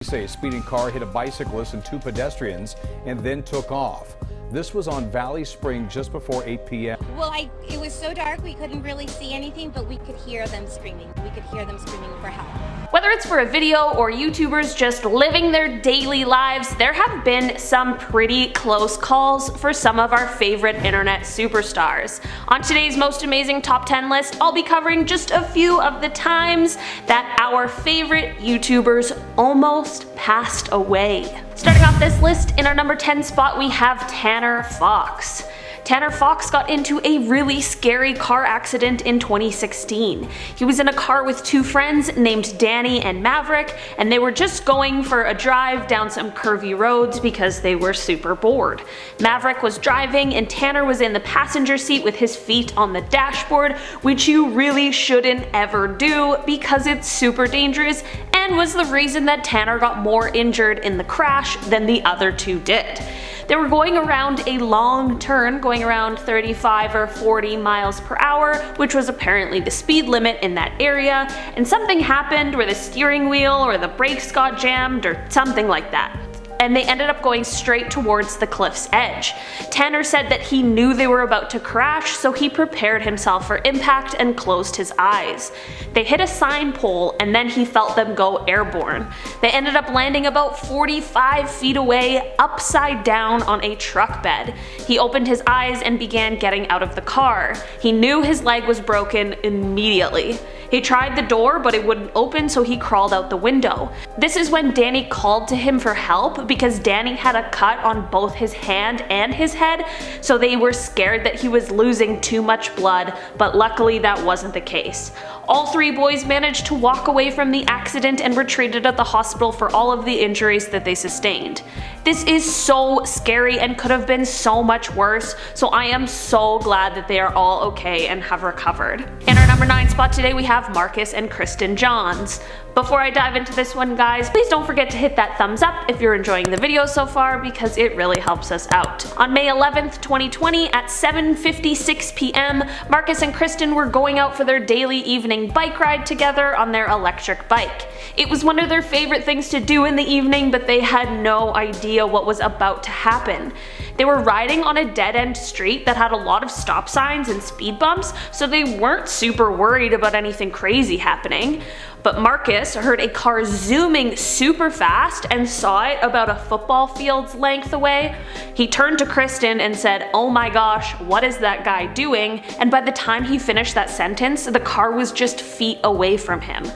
Say a speeding car hit a bicyclist and two pedestrians and then took off. This was on Valley Spring just before 8 p.m. Well, it was so dark we couldn't really see anything, but we could hear them screaming. We could hear them screaming for help. Whether it's for a video or YouTubers just living their daily lives, there have been some pretty close calls for some of our favorite internet superstars. On today's Most Amazing Top 10 list, I'll be covering just a few of the times that our favorite YouTubers almost passed away. Starting off this list, in our number 10 spot we have Tanner Fox. Tanner Fox got into a really scary car accident in 2016. He was in a car with two friends named Danny and Maverick, and they were just going for a drive down some curvy roads because they were super bored. Maverick was driving and Tanner was in the passenger seat with his feet on the dashboard, which you really shouldn't ever do because it's super dangerous and was the reason that Tanner got more injured in the crash than the other two did. They were going around a long turn, going around 35 or 40 miles per hour, which was apparently the speed limit in that area, and something happened where the steering wheel or the brakes got jammed or something like that, and they ended up going straight towards the cliff's edge. Tanner said that he knew they were about to crash, so he prepared himself for impact and closed his eyes. They hit a sign pole and then he felt them go airborne. They ended up landing about 45 feet away, upside down on a truck bed. He opened his eyes and began getting out of the car. He knew his leg was broken immediately. He tried the door, but it wouldn't open, so he crawled out the window. This is when Danny called to him for help because Danny had a cut on both his hand and his head, so they were scared that he was losing too much blood, but luckily that wasn't the case. All three boys managed to walk away from the accident and were treated at the hospital for all of the injuries that they sustained. This is so scary and could have been so much worse, so I am so glad that they are all okay and have recovered. In our number 9 spot today we have Marcus and KRISTIN Johns. Before I dive into this one, guys, please don't forget to hit that thumbs up if you're enjoying the video so far because it really helps us out. On May 11th, 2020 at 7:56 p.m., Marcus and KRISTIN were going out for their daily evening bike ride together on their electric bike. It was one of their favorite things to do in the evening, but they had no idea what was about to happen. They were riding on a dead-end street that had a lot of stop signs and speed bumps, so they weren't super worried about anything crazy happening. But Marcus heard a car zooming super fast and saw it about a football field's length away. He turned to KRISTIN and said, "Oh my gosh, what is that guy doing?" And by the time he finished that sentence, the car was just feet away from him.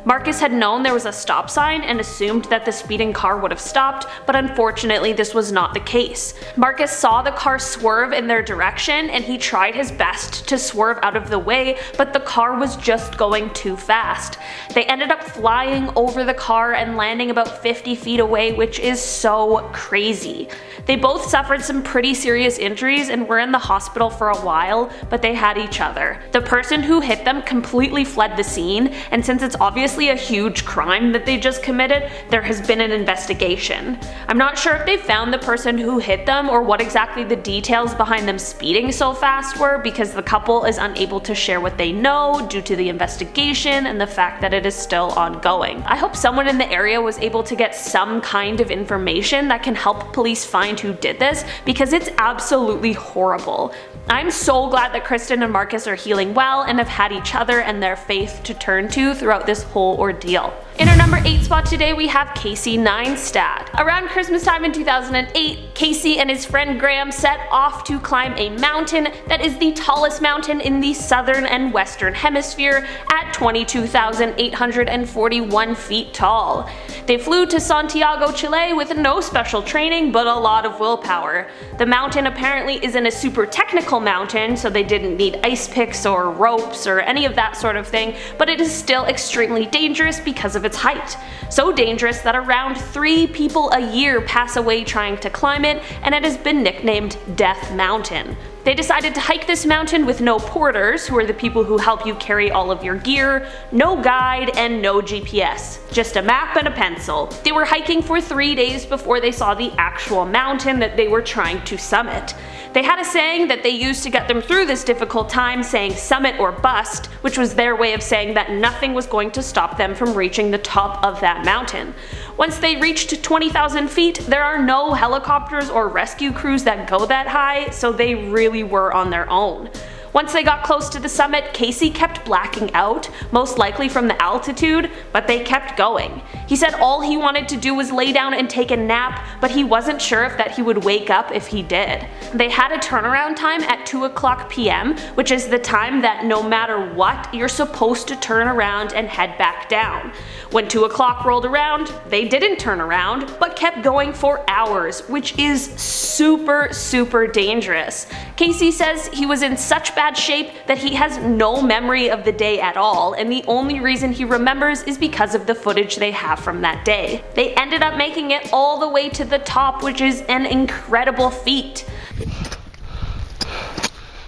Marcus had known there was a stop sign and assumed that the speeding car would have stopped, but unfortunately this was not the case. Marcus saw the car swerve in their direction and he tried his best to swerve out of the way, but the car was just going too fast. They ended up flying over the car and landing about 50 feet away, which is so crazy. They both suffered some pretty serious injuries and were in the hospital for a while, but they had each other. The person who hit them completely fled the scene, and since it's obviously a huge crime that they just committed, there has been an investigation. I'm not sure if they found the person who hit them or what exactly the details behind them speeding so fast were, because the couple is unable to share what they know due to the investigation and the fact that it is still ongoing. I hope someone in the area was able to get some kind of information that can help police find who did this, because it's absolutely horrible. I'm so glad that KRISTIN and Marcus are healing well and have had each other and their faith to turn to throughout this whole ordeal. In our number 8 spot today we have Casey Neistat. Around Christmas time in 2008, Casey and his friend Graham set off to climb a mountain that is the tallest mountain in the southern and western hemisphere at 22,841 feet tall. They flew to Santiago, Chile with no special training but a lot of willpower. The mountain apparently isn't a super technical mountain, so they didn't need ice picks or ropes or any of that sort of thing, but it is still extremely dangerous because of its height. So dangerous that around 3 people a year pass away trying to climb it, and it has been nicknamed Death Mountain. They decided to hike this mountain with no porters, who are the people who help you carry all of your gear, no guide, and no GPS. Just a map and a pencil. They were hiking for 3 days before they saw the actual mountain that they were trying to summit. They had a saying that they used to get them through this difficult time, saying summit or bust, which was their way of saying that nothing was going to stop them from reaching the top of that mountain. Once they reached 20,000 feet, there are no helicopters or rescue crews that go that high, so they really were on their own. Once they got close to the summit, Casey kept blacking out, most likely from the altitude, but they kept going. He said all he wanted to do was lay down and take a nap, but he wasn't sure if that he would wake up if he did. They had a turnaround time at 2:00 p.m., which is the time that no matter what, you're supposed to turn around and head back down. When 2:00 rolled around, they didn't turn around, but kept going for hours, which is super dangerous. Casey says he was in such bad shape that he has no memory of the day at all, and the only reason he remembers is because of the footage they have from that day. They ended up making it all the way to the top, which is an incredible feat.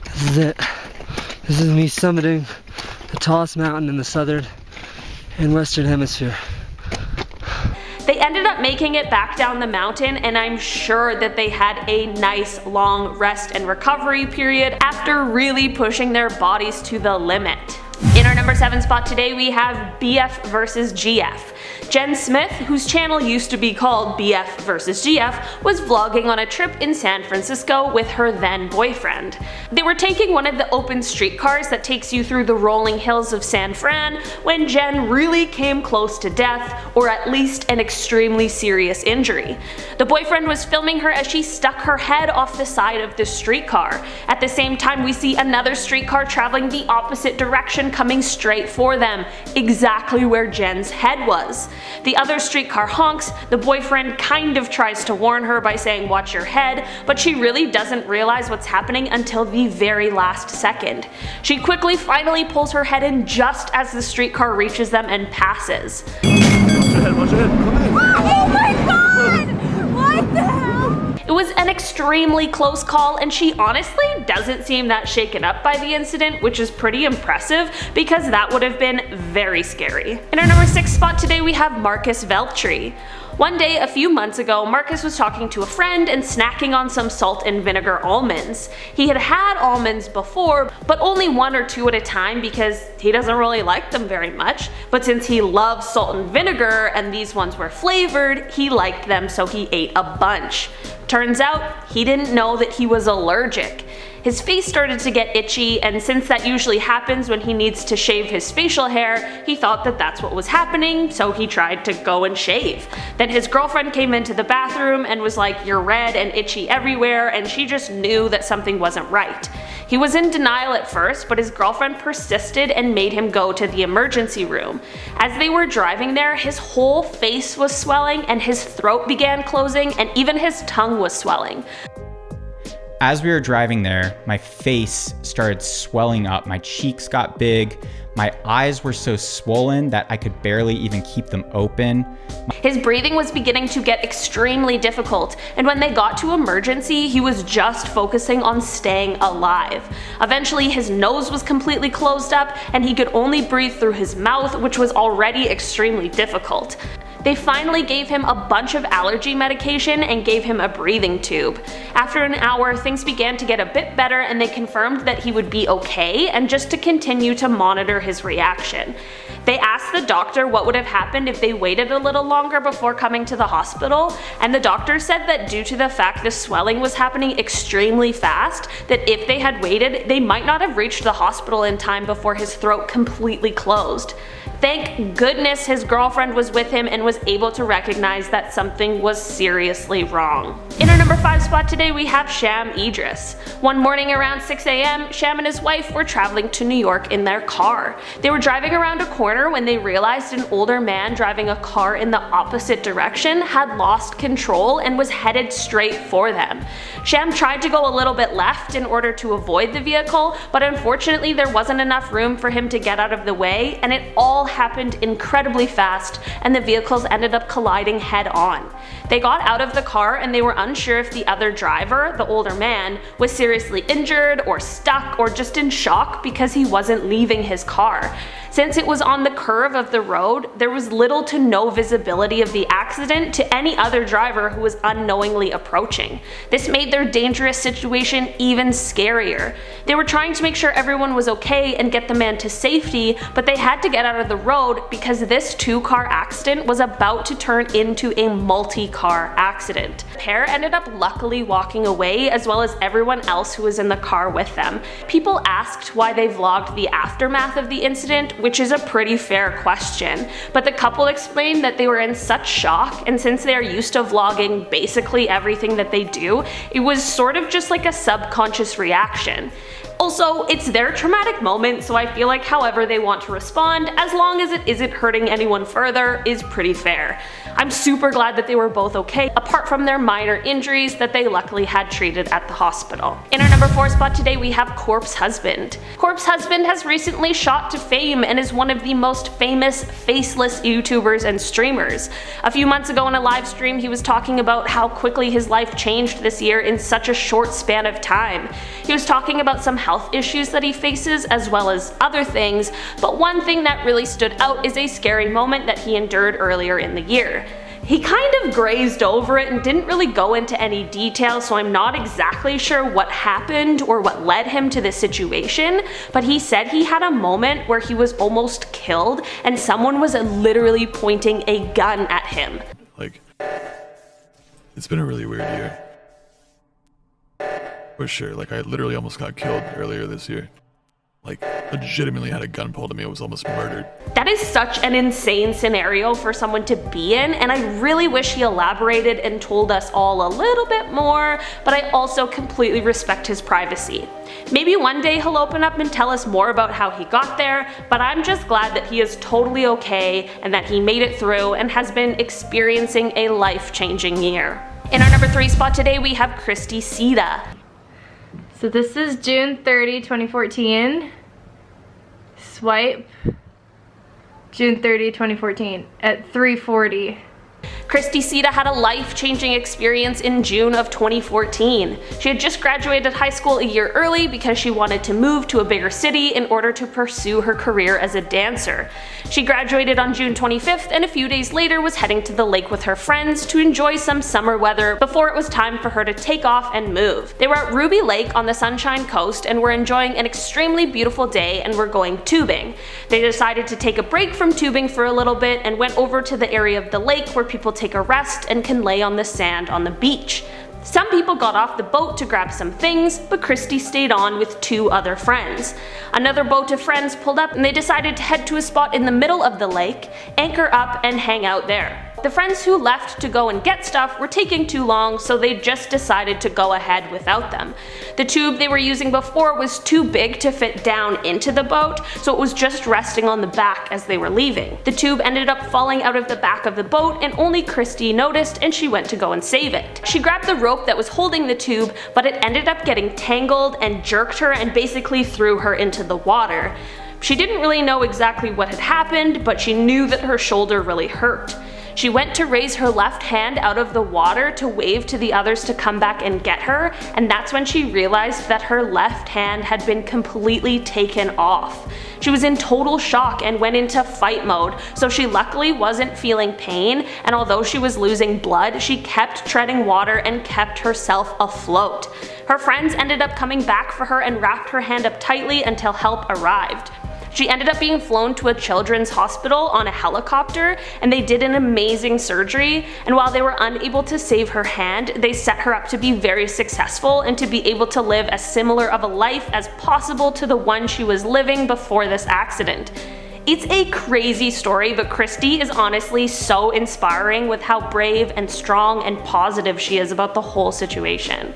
This is it. This is me summiting the tallest mountain in the southern and western hemisphere. They ended up making it back down the mountain, and I'm sure that they had a nice long rest and recovery period after really pushing their bodies to the limit. In our number 7 spot today, we have BF versus GF. Jen Smith, whose channel used to be called BF vs GF, was vlogging on a trip in San Francisco with her then boyfriend. They were taking one of the open streetcars that takes you through the rolling hills of San Fran when Jen really came close to death, or at least an extremely serious injury. The boyfriend was filming her as she stuck her head off the side of the streetcar. At the same time, we see another streetcar traveling the opposite direction coming straight for them, exactly where Jen's head was. The other streetcar honks. The boyfriend kind of tries to warn her by saying watch your head, but she really doesn't realize what's happening until the very last second. She quickly finally pulls her head in just as the streetcar reaches them and passes. Watch your head. Oh my god! What the hell? It was an extremely close call, and she honestly doesn't seem that shaken up by the incident, which is pretty impressive because that would have been very scary. In our number 6 spot today, we have Marcus VELTRI. One day a few months ago, Marcus was talking to a friend and snacking on some salt and vinegar almonds. He had had almonds before, but only 1 or 2 at a time because he doesn't really like them very much. But since he loves salt and vinegar and these ones were flavored, he liked them, so he ate a bunch. Turns out, he didn't know that he was allergic. His face started to get itchy, and since that usually happens when he needs to shave his facial hair, he thought that that's what was happening, so he tried to go and shave. Then his girlfriend came into the bathroom and was like, "You're red and itchy everywhere," and she just knew that something wasn't right. He was in denial at first, but his girlfriend persisted and made him go to the emergency room. As they were driving there, his whole face was swelling and his throat began closing and even his tongue was swelling. As we were driving there, my face started swelling up, my cheeks got big, my eyes were so swollen that I could barely even keep them open. His breathing was beginning to get extremely difficult, and when they got to emergency, he was just focusing on staying alive. Eventually, his nose was completely closed up, and he could only breathe through his mouth, which was already extremely difficult. They finally gave him a bunch of allergy medication and gave him a breathing tube. After an hour, things began to get a bit better and they confirmed that he would be okay and just to continue to monitor his reaction. They asked the doctor what would have happened if they waited a little longer before coming to the hospital, and the doctor said that due to the fact the swelling was happening extremely fast, that if they had waited, they might not have reached the hospital in time before his throat completely closed. Thank goodness his girlfriend was with him and was able to recognize that something was seriously wrong. In our number 5 spot today, we have SHAM IDREES. One morning around 6 a.m., SHAM and his wife were traveling to New York in their car. They were driving around a corner when they realized an older man driving a car in the opposite direction had lost control and was headed straight for them. SHAM tried to go a little bit left in order to avoid the vehicle, but unfortunately there wasn't enough room for him to get out of the way, and it all happened incredibly fast and the vehicles ended up colliding head on. They got out of the car and they were unsure if the other driver, the older man, was seriously injured or stuck or just in shock because he wasn't leaving his car. Since it was on the curve of the road, there was little to no visibility of the accident to any other driver who was unknowingly approaching. This made their dangerous situation even scarier. They were trying to make sure everyone was okay and get the man to safety, but they had to get out of the road because this 2-car accident was about to turn into a multi-car accident. The pair ended up luckily walking away, as well as everyone else who was in the car with them. People asked why they vlogged the aftermath of the incident, which is a pretty fair question, but the couple explained that they were in such shock, and since they are used to vlogging basically everything that they do, it was sort of just like a subconscious reaction. Also, it's their traumatic moment, so I feel like however they want to respond, as long as it isn't hurting anyone further, is pretty fair. I'm super glad that they were both okay, apart from their minor injuries that they luckily had treated at the hospital. In our number 4 spot today, we have Corpse Husband. Corpse Husband has recently shot to fame and is one of the most famous faceless YouTubers and streamers. A few months ago in a live stream, he was talking about how quickly his life changed this year in such a short span of time. He was talking about some health issues that he faces, as well as other things, but one thing that really stood out is a scary moment that he endured earlier in the year. He kind of grazed over it and didn't really go into any detail, so I'm not exactly sure what happened or what led him to this situation, but he said he had a moment where he was almost killed and someone was literally pointing a gun at him. Like, it's been a really weird year. For sure, like I literally almost got killed earlier this year. Like, legitimately had a gun pulled at me, I was almost murdered. That is such an insane scenario for someone to be in, and I really wish he elaborated and told us all a little bit more, but I also completely respect his privacy. Maybe one day he'll open up and tell us more about how he got there, but I'm just glad that he is totally okay and that he made it through and has been experiencing a life-changing year. In our number 3 spot today, we have SITA. So this is June 30, 2014. Swipe. June 30, 2014 at 3:40. SITA had a life-changing experience in June of 2014. She had just graduated high school a year early because she wanted to move to a bigger city in order to pursue her career as a dancer. She graduated on June 25th and a few days later was heading to the lake with her friends to enjoy some summer weather before it was time for her to take off and move. They were at Ruby Lake on the Sunshine Coast and were enjoying an extremely beautiful day and were going tubing. They decided to take a break from tubing for a little bit and went over to the area of the lake where people take a rest and can lay on the sand on the beach. Some people got off the boat to grab some things, but Kristie stayed on with 2 other friends. Another boat of friends pulled up and they decided to head to a spot in the middle of the lake, anchor up and hang out there. The friends who left to go and get stuff were taking too long, so they just decided to go ahead without them. The tube they were using before was too big to fit down into the boat, so it was just resting on the back as they were leaving. The tube ended up falling out of the back of the boat and only Kristie noticed, and she went to go and save it. She grabbed the rope that was holding the tube, but it ended up getting tangled and jerked her and basically threw her into the water. She didn't really know exactly what had happened, but she knew that her shoulder really hurt. She went to raise her left hand out of the water to wave to the others to come back and get her, and that's when she realized that her left hand had been completely taken off. She was in total shock and went into fight mode, so she luckily wasn't feeling pain, and although she was losing blood, she kept treading water and kept herself afloat. Her friends ended up coming back for her and wrapped her hand up tightly until help arrived. She ended up being flown to a children's hospital on a helicopter, and they did an amazing surgery, and while they were unable to save her hand, they set her up to be very successful and to be able to live as similar of a life as possible to the one she was living before this accident. It's a crazy story, but Kristie is honestly so inspiring with how brave and strong and positive she is about the whole situation.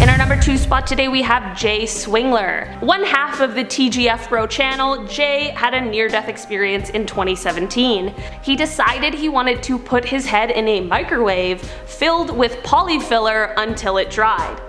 In our number 2 spot today, we have Jay Swingler. One half of the TGF Bro channel, Jay had a near-death experience in 2017. He decided he wanted to put his head in a microwave filled with polyfiller until it dried.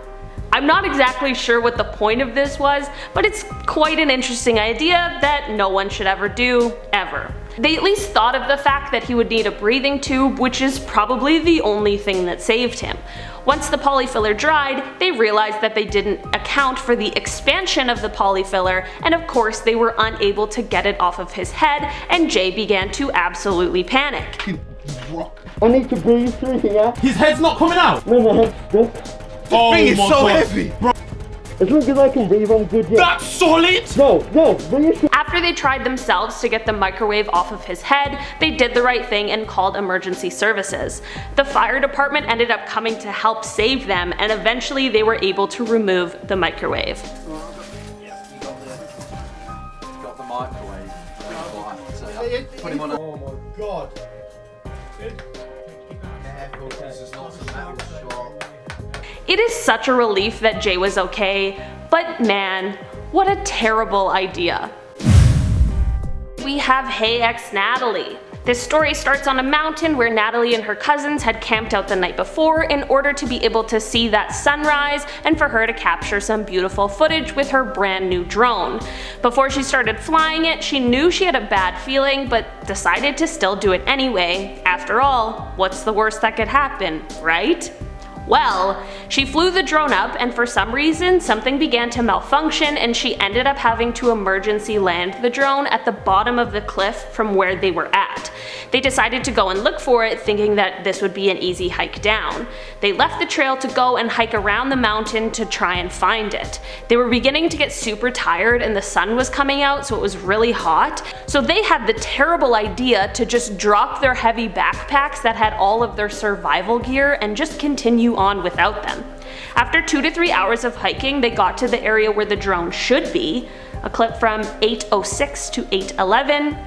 I'm not exactly sure what the point of this was, but it's quite an interesting idea that no one should ever do, ever. They at least thought of the fact that he would need a breathing tube, which is probably the only thing that saved him. Once the polyfiller dried, they realized that they didn't account for the expansion of the polyfiller, and of course they were unable to get it off of his head, and Jay began to absolutely panic. I need to breathe through here. His head's not coming out. No, my head's stuck. Oh, thing is so heavy. Bro. As long as I can breathe, I'm good. Yeah. That's solid. No, reassure. After they tried themselves to get the microwave off of his head, they did the right thing and called emergency services. The fire department ended up coming to help save them, and eventually they were able to remove the microwave. Got the microwave. Put him on a... Oh my god. It is such a relief that Jay was okay, but man, what a terrible idea. We have Hey Ex Natalie. This story starts on a mountain where Natalie and her cousins had camped out the night before in order to be able to see that sunrise and for her to capture some beautiful footage with her brand new drone. Before she started flying it, she knew she had a bad feeling but decided to still do it anyway. After all, what's the worst that could happen, right? Well, she flew the drone up and for some reason something began to malfunction and she ended up having to emergency land the drone at the bottom of the cliff from where they were at. They decided to go and look for it, thinking that this would be an easy hike down. They left the trail to go and hike around the mountain to try and find it. They were beginning to get super tired and the sun was coming out, so it was really hot. So they had the terrible idea to just drop their heavy backpacks that had all of their survival gear and just continue on without them. After 2 to 3 hours of hiking, they got to the area where the drone should be. A clip from 8:06 to 8:11.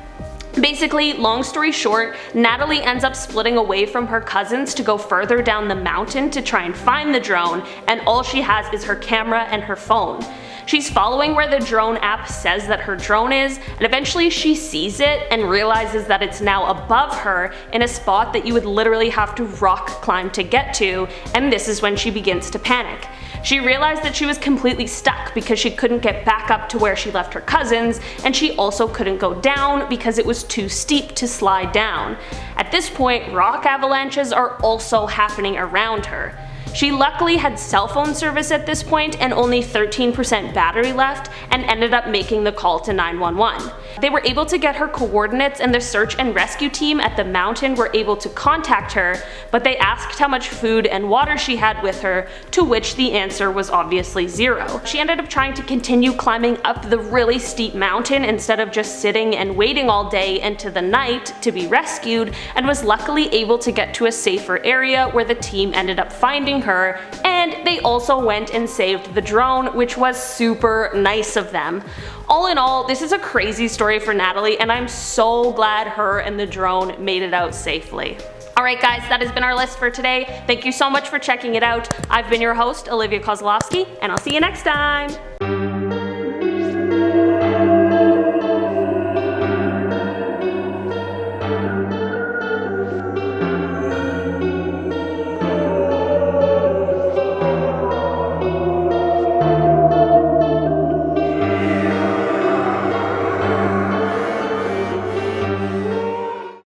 Basically, long story short, Natalie ends up splitting away from her cousins to go further down the mountain to try and find the drone, and all she has is her camera and her phone. She's following where the drone app says that her drone is, and eventually she sees it and realizes that it's now above her in a spot that you would literally have to rock climb to get to, and this is when she begins to panic. She realized that she was completely stuck because she couldn't get back up to where she left her cousins, and she also couldn't go down because it was too steep to slide down. At this point, rock avalanches are also happening around her. She luckily had cell phone service at this point and only 13% battery left, and ended up making the call to 911. They were able to get her coordinates, and the search and rescue team at the mountain were able to contact her, but they asked how much food and water she had with her, to which the answer was obviously 0. She ended up trying to continue climbing up the really steep mountain instead of just sitting and waiting all day into the night to be rescued, and was luckily able to get to a safer area where the team ended up finding her, and they also went and saved the drone, which was super nice of them. All in all, this is a crazy story for Natalie, and I'm so glad her and the drone made it out safely. Alright guys, that has been our list for today. Thank you so much for checking it out. I've been your host, Olivia Kozlowski, and I'll see you next time!